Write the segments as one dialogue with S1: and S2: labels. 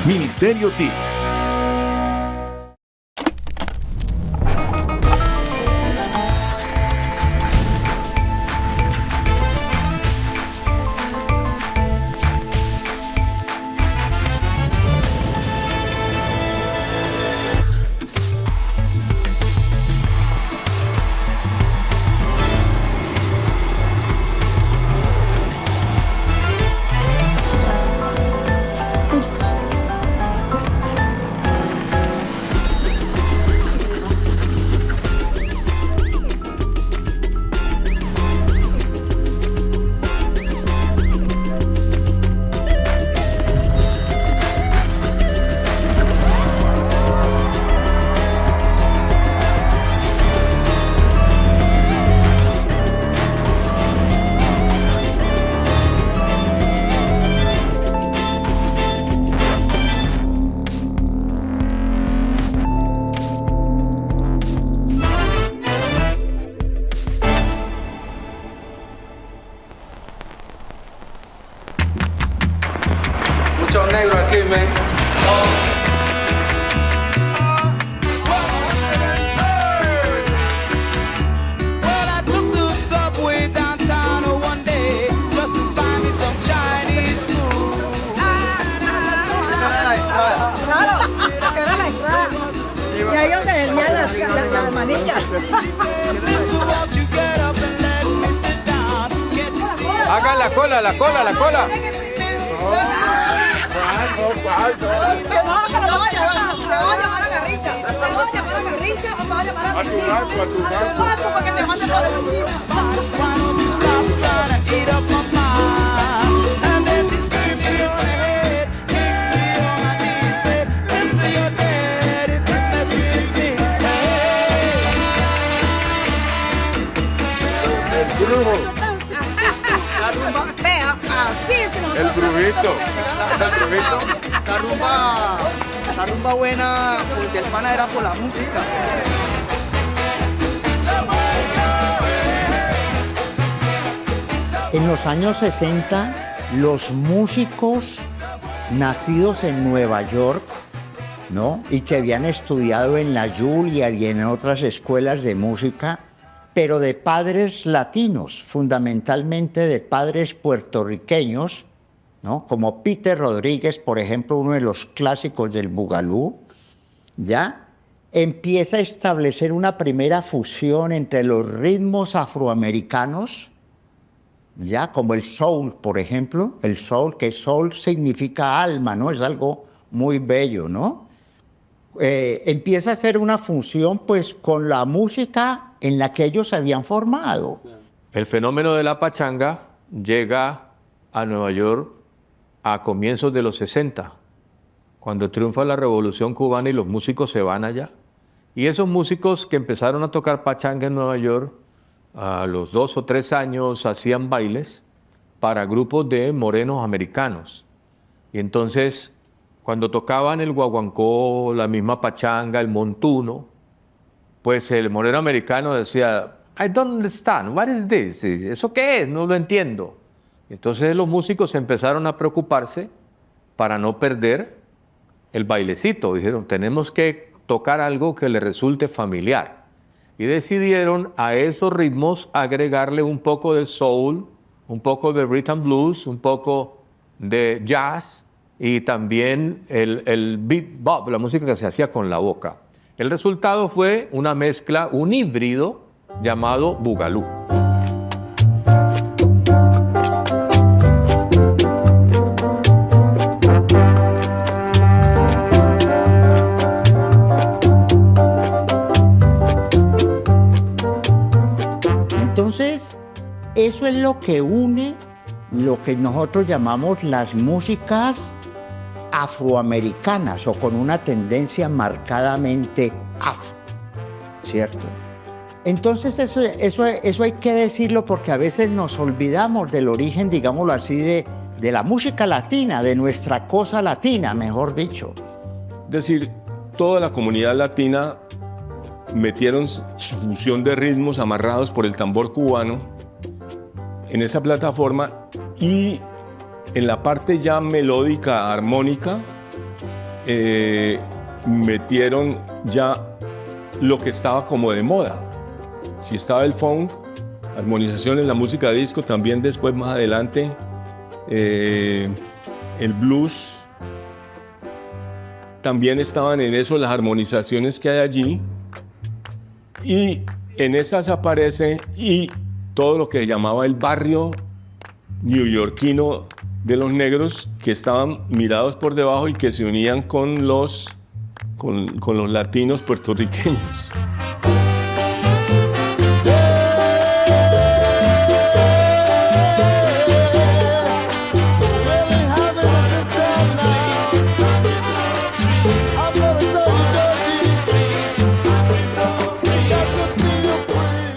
S1: Ministerio TIC.
S2: Muchos negros aquí, men.
S3: Well, I took the subway downtown one day just to find me some Chinese food.
S4: Claro, que era la entrada. Y ahí donde vendían las manillas.
S3: Won't you get up and let me sit down? Get to see
S2: Hagan la cola, la cola, la cola.
S4: Me van a llamar a Garrincha. Me van a llamar a Garrincha o me van a llamar a tu banco para que te manden por la oficina.
S3: why don't you stop trying to eat up my mind? And then she screamed me on the head, kicked me on my knees, said, "Listen, you're dead if you mess with me."
S2: El brujo.
S4: Vea, así es que nosotros...
S2: El brujito. ¿Es el brujito?
S5: La rumba buena del pana era por la música.
S6: En los años 60, los músicos nacidos en Nueva York, ¿no? Y que habían estudiado en la Juilliard y en otras escuelas de música, pero de padres latinos, fundamentalmente de padres puertorriqueños, ¿no? Como Peter Rodríguez, por ejemplo, uno de los clásicos del bugalú, ¿ya? Empieza a establecer una primera fusión entre los ritmos afroamericanos, ¿ya? Como el soul, por ejemplo, el soul, que soul significa alma, ¿no? Es algo muy bello, ¿no? Empieza a hacer una función, pues, con la música en la que ellos se habían formado.
S2: El fenómeno de la pachanga llega a Nueva York a comienzos de los 60, cuando triunfa la Revolución Cubana y los músicos se van allá. Y esos músicos que empezaron a tocar pachanga en Nueva York, a los 2 o 3 años hacían bailes para grupos de morenos americanos. Y entonces, cuando tocaban el guaguancó, la misma pachanga, el montuno, pues el moreno americano decía, I don't understand, what is this? ¿Eso qué es? No lo entiendo. Entonces los músicos empezaron a preocuparse para no perder el bailecito. Dijeron, tenemos que tocar algo que le resulte familiar. Y decidieron a esos ritmos agregarle un poco de soul, un poco de rhythm blues, un poco de jazz y también el bebop, la música que se hacía con la boca. El resultado fue una mezcla, un híbrido llamado bugalú.
S6: Entonces, eso es lo que une lo que nosotros llamamos las músicas afroamericanas o con una tendencia marcadamente afro, ¿cierto? Entonces eso hay que decirlo porque a veces nos olvidamos del origen, digámoslo así, de la música latina, de nuestra cosa latina, mejor dicho.
S7: Es decir, toda la comunidad latina metieron su fusión de ritmos amarrados por el tambor cubano en esa plataforma, y en la parte ya melódica, armónica, metieron ya lo que estaba como de moda. Si estaba el funk, armonización en la música disco, también después más adelante el blues, también estaban en eso las armonizaciones que hay allí, y en esas aparece y todo lo que se llamaba el barrio neoyorquino de los negros, que estaban mirados por debajo y que se unían con los latinos puertorriqueños.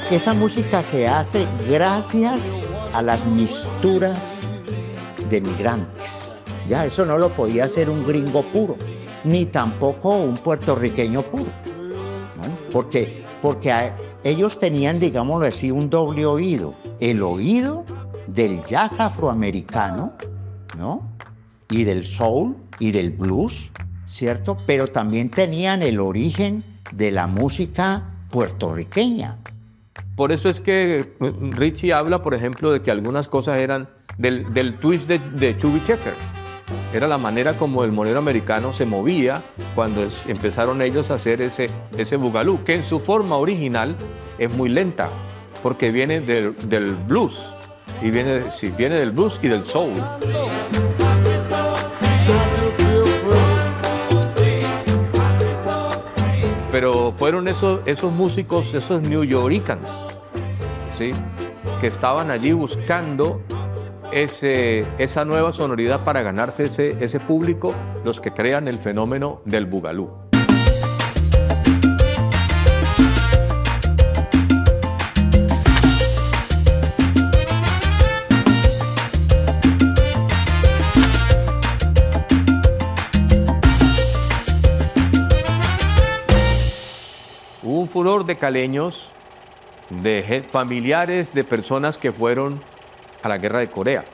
S6: Esa música se hace gracias a las misturas de migrantes. Ya, eso no lo podía hacer un gringo puro, ni tampoco un puertorriqueño puro, ¿no? Porque ellos tenían, digámoslo así, un doble oído. El oído del jazz afroamericano, ¿no? Y del soul y del blues, ¿cierto? Pero también tenían el origen de la música puertorriqueña.
S2: Por eso es que Richie habla, por ejemplo, de que algunas cosas eran del twist de Chubby Checker. Era la manera como el monero americano se movía cuando empezaron ellos a hacer ese bugalú, que en su forma original es muy lenta, porque viene del blues, y viene del blues y del soul. Pero fueron esos músicos, esos New Yorkers, ¿sí?, que estaban allí buscando esa nueva sonoridad para ganarse ese público, los que crean el fenómeno del bugalú. Hubo un furor de caleños, de familiares de personas que fueron a la guerra de Corea,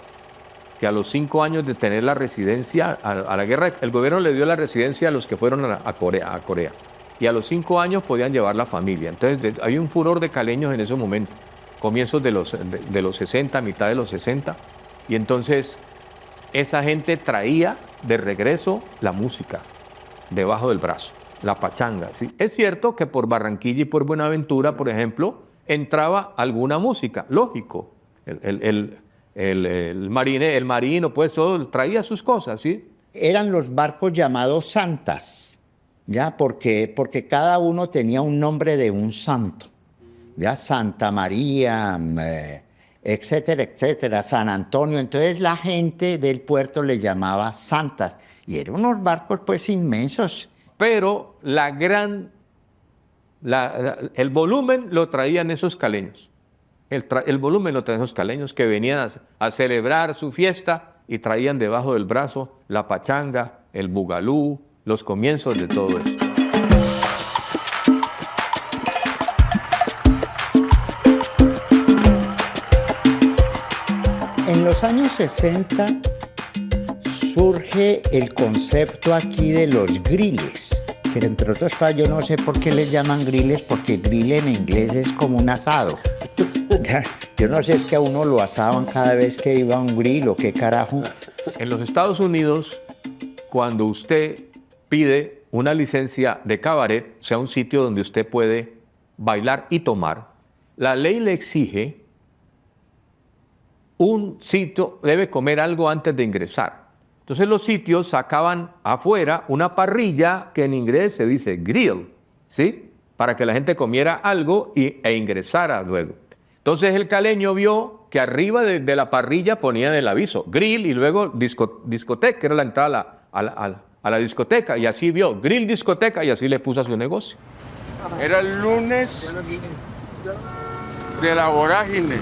S2: que a los 5 años de tener la residencia, a la guerra, el gobierno le dio la residencia a los que fueron a Corea, y a los 5 años podían llevar la familia. Entonces había un furor de caleños en ese momento, comienzos de los 60, mitad de los 60, y entonces esa gente traía de regreso la música debajo del brazo, la pachanga, ¿sí? Es cierto que por Barranquilla y por Buenaventura, por ejemplo, entraba alguna música, lógico. El marino, pues, todo traía sus cosas, ¿sí?
S6: Eran los barcos llamados santas, ¿ya? Porque cada uno tenía un nombre de un santo, ¿ya? Santa María, etcétera, etcétera, San Antonio. Entonces la gente del puerto le llamaba santas. Y eran unos barcos, pues, inmensos.
S2: Pero el volumen lo traían esos caleños. El volumen lo traían esos caleños que venían a celebrar su fiesta y traían debajo del brazo la pachanga, el bugalú, los comienzos de todo esto.
S6: En los años 60 surge el concepto aquí de los griles, que entre otras cosas yo no sé por qué les llaman griles, porque grill en inglés es como un asado. Yo no sé, es que a uno lo asaban cada vez que iba a un grill o qué carajo.
S2: En los Estados Unidos, cuando usted pide una licencia de cabaret, o sea, un sitio donde usted puede bailar y tomar, la ley le exige un sitio, debe comer algo antes de ingresar. Entonces los sitios sacaban afuera una parrilla que en inglés se dice grill, ¿sí? Para que la gente comiera algo e ingresara luego. Entonces el caleño vio que arriba de la parrilla ponían el aviso, grill, y luego discoteca, que era la entrada a la discoteca, y así vio, grill discoteca, y así le puso a su negocio.
S1: Era el lunes de la vorágine.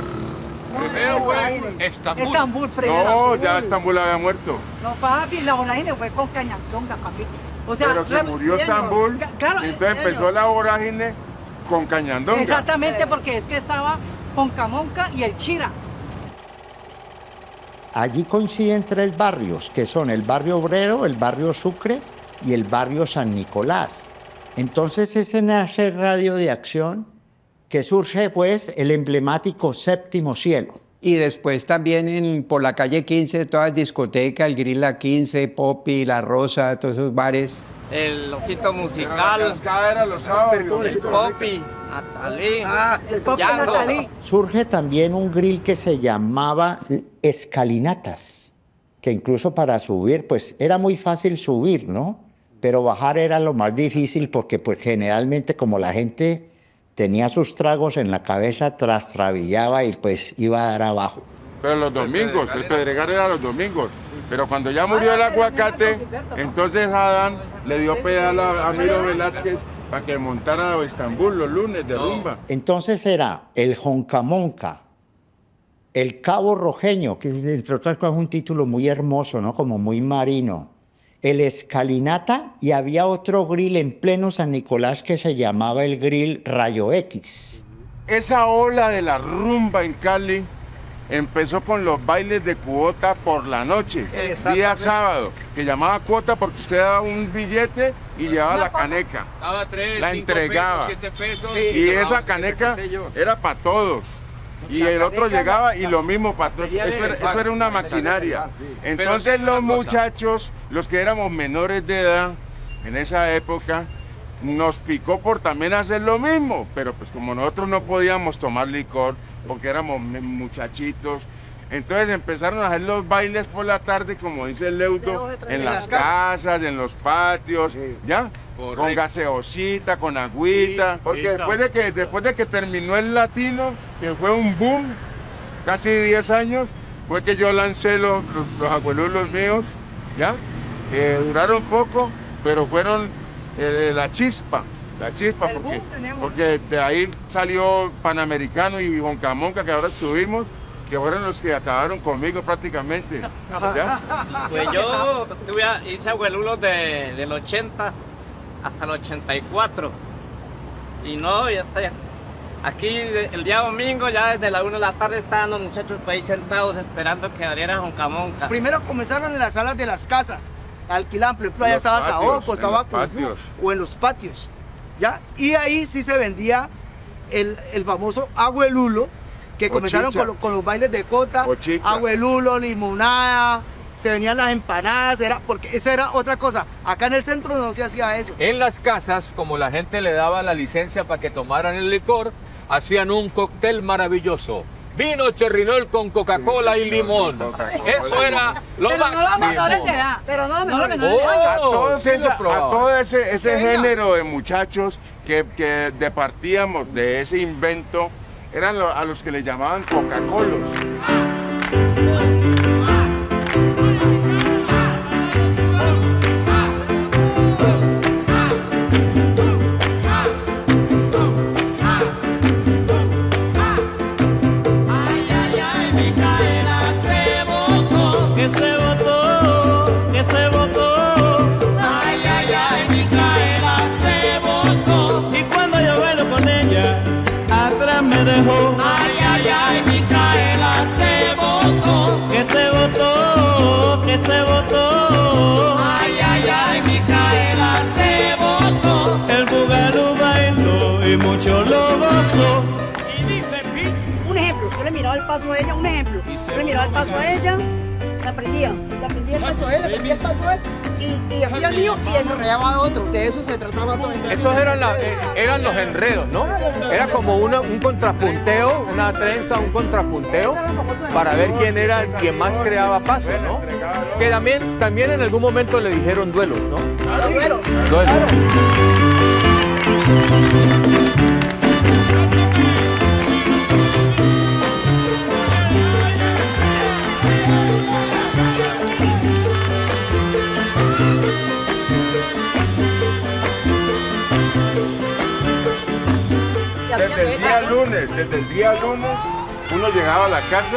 S2: Primero fue Estambul.
S4: Estambul,
S1: No, ya Estambul había muerto.
S4: No, papi, la vorágine fue con Cañandonga, papi. O sea,
S1: Pero se murió Estambul,
S4: claro,
S1: y entonces empezó la vorágine con Cañandonga.
S4: exactamente, porque es que estaba Poncamonca y el Chira.
S6: Allí coinciden 3 barrios, que son el barrio Obrero, el barrio Sucre y el barrio San Nicolás. Entonces es en ese radio de acción que surge pues el emblemático Séptimo Cielo.
S8: Y después también por la calle 15, todas las discotecas, el Grill La 15, Poppy, La Rosa, todos esos bares.
S9: El osito
S1: La
S9: musical,
S1: cascada era los sábados.
S9: el Poppy, Natalí, Django.
S6: Surge también un grill que se llamaba Escalinatas, que incluso para subir, pues era muy fácil subir, ¿no? Pero bajar era lo más difícil porque pues generalmente como la gente tenía sus tragos en la cabeza, trastrabillaba y pues iba a dar abajo.
S1: Pero los domingos, el Pedregal era los domingos. Pero cuando ya murió el aguacate, entonces Adán le dio pedal a Miro Velázquez para que montara a Estambul los lunes de rumba.
S6: Entonces era el Joncamonca, el Cabo Rojeño, que entre otras cosas es un título muy hermoso, ¿no? Como muy marino. El Escalinata y había otro grill en pleno San Nicolás que se llamaba el grill Rayo X.
S1: Esa ola de la rumba en Cali empezó con los bailes de cuota por la noche, día sábado, que llamaba cuota porque usted daba un billete y llevaba la caneca.
S9: Daba 3,
S1: La
S9: 5
S1: entregaba.
S9: pesos, 7 pesos.
S1: Y esa caneca era para todos. Y el otro llegaba y lo mismo para todos. Eso era una maquinaria. Entonces los muchachos, los que éramos menores de edad en esa época, nos picó por también hacer lo mismo. Pero pues como nosotros no podíamos tomar licor porque éramos muchachitos, entonces empezaron a hacer los bailes por la tarde, como dice el Leudo, en las casas, en los patios, ¿ya? Con gaseosita, con agüita, porque después de que terminó el latino, que fue un boom, casi 10 años, fue que yo lancé los abuelulos míos, ¿ya? Duraron poco, pero fueron la chispa, porque de ahí salió Panamericano y Joncamonca, que ahora estuvimos, que fueron los que acabaron conmigo prácticamente, ¿ya?
S9: Pues yo hice abuelulos del 80 hasta el 84. Y no, ya está. Aquí el día domingo, ya desde la 1 de la tarde, estaban los muchachos por ahí sentados esperando que abriera Joncamonca.
S5: Primero comenzaron en las salas de las casas, alquilaban, por ejemplo, allá
S1: Los
S5: estaba
S1: patios,
S5: Saoco,
S1: en
S5: estaba
S1: los
S5: Kung Fu,
S1: patios.
S5: o en los patios, ¿ya? Y ahí sí se vendía el famoso abuelulo, que comenzaron
S1: chicha.
S5: con los bailes de cota,
S1: O chicha.
S5: abuelulo, limonada, se venían las empanadas, porque esa era otra cosa. Acá en el centro no se hacía eso.
S2: En las casas, como la gente le daba la licencia para que tomaran el licor, hacían un cóctel maravilloso. Vino cherrinol con Coca-Cola y limón. Eso era lo
S4: Pero no los menores de
S2: máximo.
S4: edad. Pero no los menores de edad.
S2: Oh,
S1: A todo ese género de muchachos que departíamos de ese invento, eran a los que le llamaban Coca-Colos.
S3: Que se botó. Ay, ay, ay, Micaela se botó. Y cuando yo bailo con ella, atrás me dejó. Ay, ay, ay, Micaela se botó. Que se botó, que se botó. Ay, ay, ay, Micaela se botó. El bugalú bailó y mucho lo gozó. Y dice
S4: Un ejemplo, yo le miraba el paso a ella, un ejemplo. Yo le miraba el paso a ella, le aprendía el paso a él, le aprendía el paso a él, y hacía el mío y enredaba a otro. De eso se trataba todo.
S2: Esos eran los enredos, ¿no? Era como un contrapunteo, una trenza, un contrapunteo, para ver quién era el quien más creaba pasos, ¿no? Que también en algún momento le dijeron duelos, ¿no?
S4: Duelos.
S2: Duelos.
S1: Desde el día lunes, uno llegaba a la casa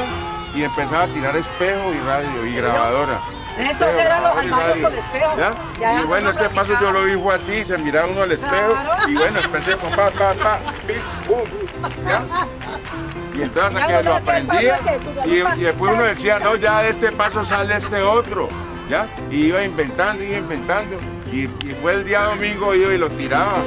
S1: y empezaba a tirar espejo y radio y grabadora.
S4: Entonces eran los armarios con espejo.
S1: ¿Ya?
S4: Ya
S1: Y bueno, este paso yo lo dijo así, se miraba uno al espejo
S4: Claro.
S1: y bueno, empecé con pa, pim, pum, ¿ya? Y entonces hasta que lo aprendía y después uno decía, no, ya de este paso sale este otro, ¿ya? Y iba inventando y fue el día domingo iba y lo tiraba.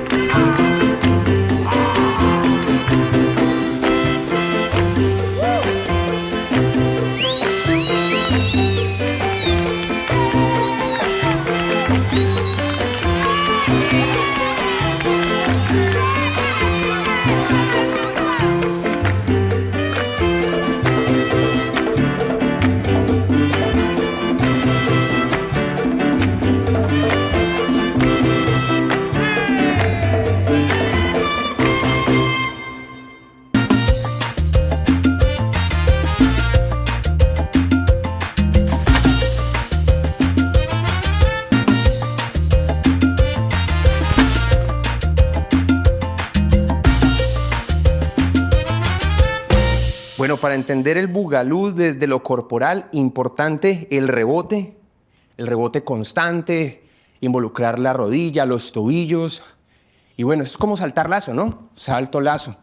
S10: Bueno, para entender el bugalú desde lo corporal, importante el rebote constante, involucrar la rodilla, los tobillos. Y bueno, es como saltar lazo, ¿no? Salto lazo.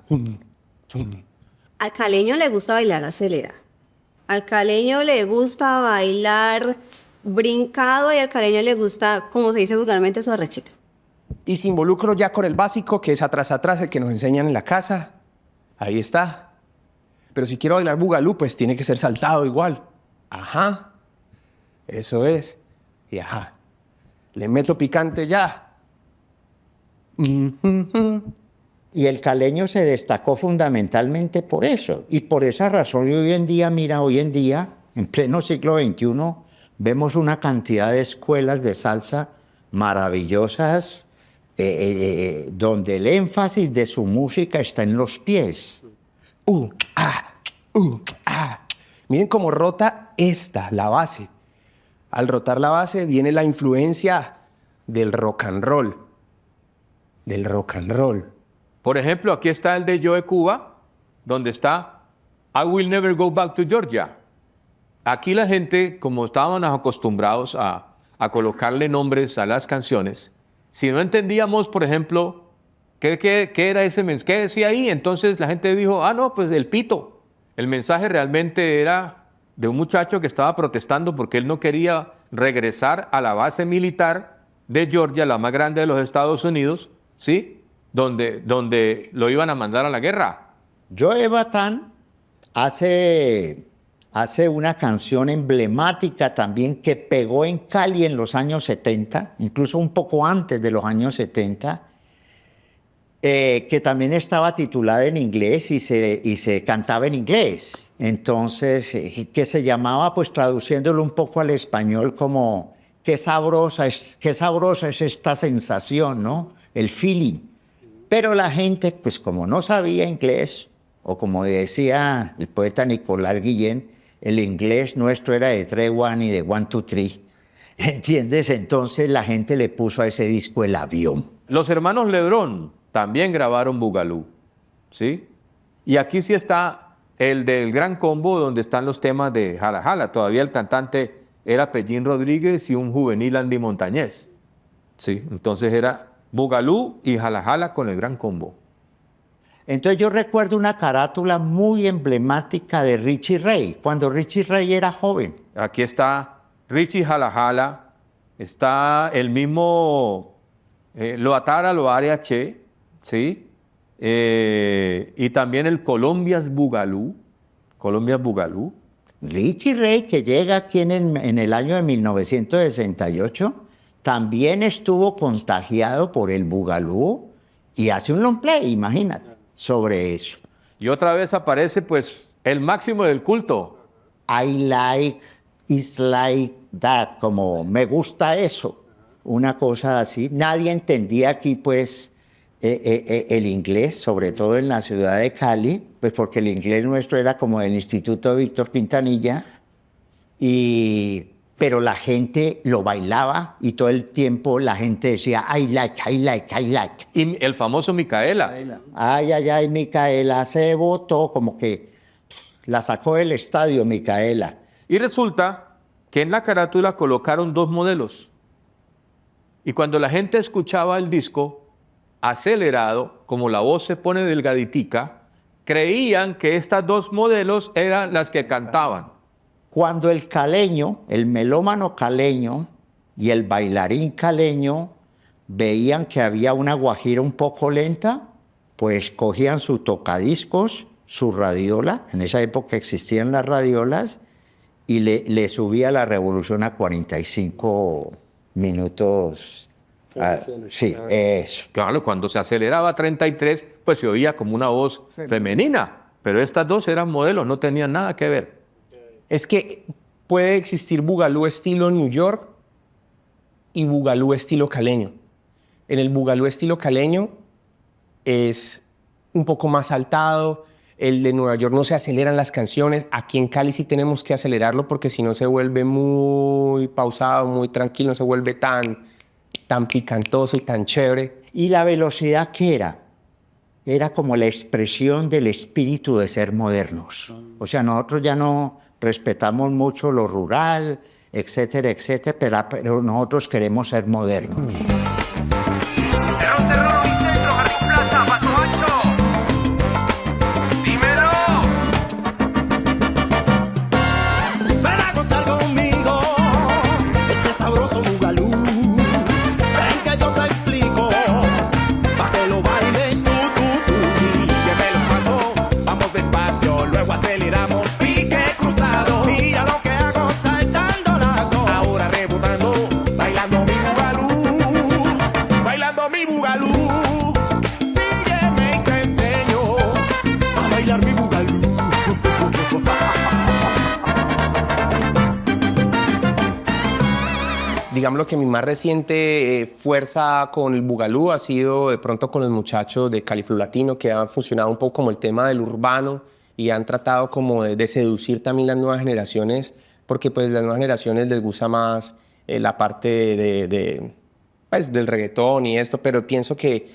S11: Al caleño le gusta bailar acelera. Al caleño le gusta bailar brincado y al caleño le gusta, como se dice vulgarmente, su arrechito.
S10: Y si involucro ya con el básico, que es atrás, el que nos enseñan en la casa, ahí está. Pero si quiero bailar bugalú, pues tiene que ser saltado igual. Ajá. Eso es. Y ajá. Le meto picante ya.
S6: Y el caleño se destacó fundamentalmente por eso. Y por esa razón, y hoy en día, en pleno siglo XXI, vemos una cantidad de escuelas de salsa maravillosas, donde el énfasis de su música está en los pies.
S10: Miren cómo rota la base. Al rotar la base viene la influencia del rock and roll.
S2: Por ejemplo, aquí está el de Joe Cuba, donde está I Will Never Go Back to Georgia. Aquí la gente, como estábamos acostumbrados a colocarle nombres a las canciones, si no entendíamos, por ejemplo, ¿qué era ese mensaje? ¿Qué decía ahí? Entonces la gente dijo, no, pues el pito. El mensaje realmente era de un muchacho que estaba protestando porque él no quería regresar a la base militar de Georgia, la más grande de los Estados Unidos, ¿sí? Donde lo iban a mandar a la guerra.
S6: Joe Batán hace una canción emblemática también que pegó en Cali en los años 70, incluso un poco antes de los años 70, que también estaba titulada en inglés y se cantaba en inglés. Entonces, que se llamaba, pues traduciéndolo un poco al español, como qué sabrosa es esta sensación, ¿no? El feeling. Pero la gente, pues como no sabía inglés, o como decía el poeta Nicolás Guillén, el inglés nuestro era de 3-1 y de 1-2-3. ¿Entiendes? Entonces la gente le puso a ese disco El Avión.
S2: Los hermanos Lebrón también grabaron bugalú, ¿sí? Y aquí sí está el del Gran Combo, donde están los temas de Jala Jala. Todavía el cantante era Pellín Rodríguez y un juvenil Andy Montañez, ¿sí? Entonces era bugalú y Jala Jala con el Gran Combo.
S6: Entonces yo recuerdo una carátula muy emblemática de Richie Ray, cuando Richie Ray era joven.
S2: Aquí está Richie Jala Jala, está el mismo Lo Atara, Lo Are Che, ¿sí? Y también el Colombia's Bugalú.
S6: Richie Ray, que llega aquí en el año de 1968, también estuvo contagiado por el bugalú y hace un long play, imagínate, sobre eso.
S2: Y otra vez aparece, pues, el máximo del culto.
S6: I like, it's like that, como me gusta eso, una cosa así. Nadie entendía aquí, pues, el inglés, sobre todo en la ciudad de Cali, pues porque el inglés nuestro era como del Instituto Víctor Quintanilla, pero la gente lo bailaba y todo el tiempo la gente decía, I like, I like, I like.
S2: Y el famoso Micaela.
S6: Ay, ay, ay, Micaela se botó, como que la sacó del estadio Micaela.
S2: Y resulta que en la carátula colocaron dos modelos. Y cuando la gente escuchaba el disco acelerado, como la voz se pone delgaditica, creían que estas dos modelos eran las que cantaban.
S6: Cuando el caleño, el melómano caleño y el bailarín caleño veían que había una guajira un poco lenta, pues cogían su tocadiscos, su radiola, en esa época existían las radiolas, y le subía la revolución a 45 minutos. Sí, eso.
S2: Claro, cuando se aceleraba a 33, pues se oía como una voz femenina, pero estas dos eran modelos, no tenían nada que ver.
S10: Es que puede existir bugalú estilo New York y bugalú estilo caleño. En el bugalú estilo caleño es un poco más saltado. El de Nueva York no se aceleran las canciones. Aquí en Cali sí tenemos que acelerarlo porque si no se vuelve muy pausado, muy tranquilo, no se vuelve tan picantoso y tan chévere.
S6: ¿Y la velocidad qué era? Era como la expresión del espíritu de ser modernos. O sea, nosotros ya no respetamos mucho lo rural, etcétera, etcétera, pero nosotros queremos ser modernos.
S3: Ven a gozar conmigo este sabroso bugalú. Ven que yo te explico, pa' que lo bailes tú. Sígueme los pasos, vamos despacio, luego aceleramos, pique cruzado. Mira lo que hago saltando lazo, ahora rebotando, bailando mi bugalú, bailando mi bugalú. Sígueme y te enseño a bailar mi bugalú.
S10: Digamos que mi más reciente fuerza con el bugalú ha sido de pronto con los muchachos de Califlow Latino, que han funcionado un poco como el tema del urbano y han tratado como de seducir también las nuevas generaciones, porque pues las nuevas generaciones les gusta más la parte pues, del reggaetón y esto, pero pienso que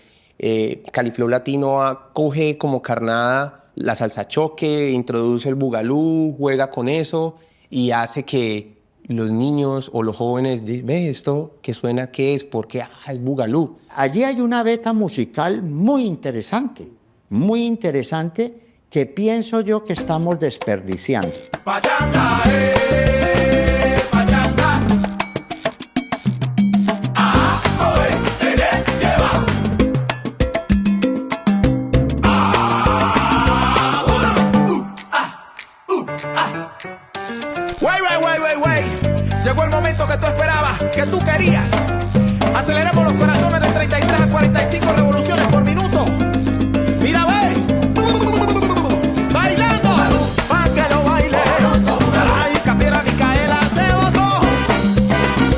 S10: Califlow Latino coge como carnada la salsa choque, introduce el bugalú, juega con eso y hace que los niños o los jóvenes dicen, ve esto que suena, ¿qué es? Porque es bugalú.
S6: Allí hay una beta musical muy interesante, que pienso yo que estamos desperdiciando.
S3: Pachanga, pachanga. Ah, oye, lleva. Ah, Wey. Llegó el momento que tú esperabas, que tú querías. Aceleremos los corazones de 33 a 45 revoluciones por minuto. Mira, ve. Bailando. Pa' que lo baile. Ay, Capiera Micaela se botó.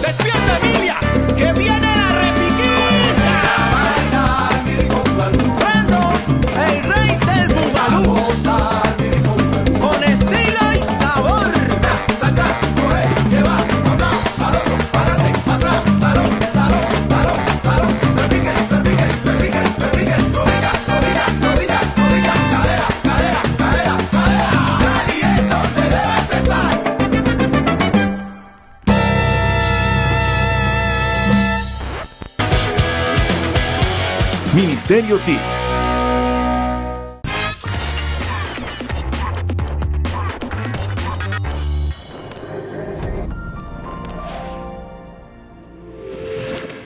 S3: Despierta, Emilia, que viene la repiquita. Prendo el rey del bugalú. Con estilo y sabor. Salta, coge, lleva, habla, palo, párate, atrás, palo, repique, rodilla, cadera, y es donde debes estar.
S12: Ministerio TIC,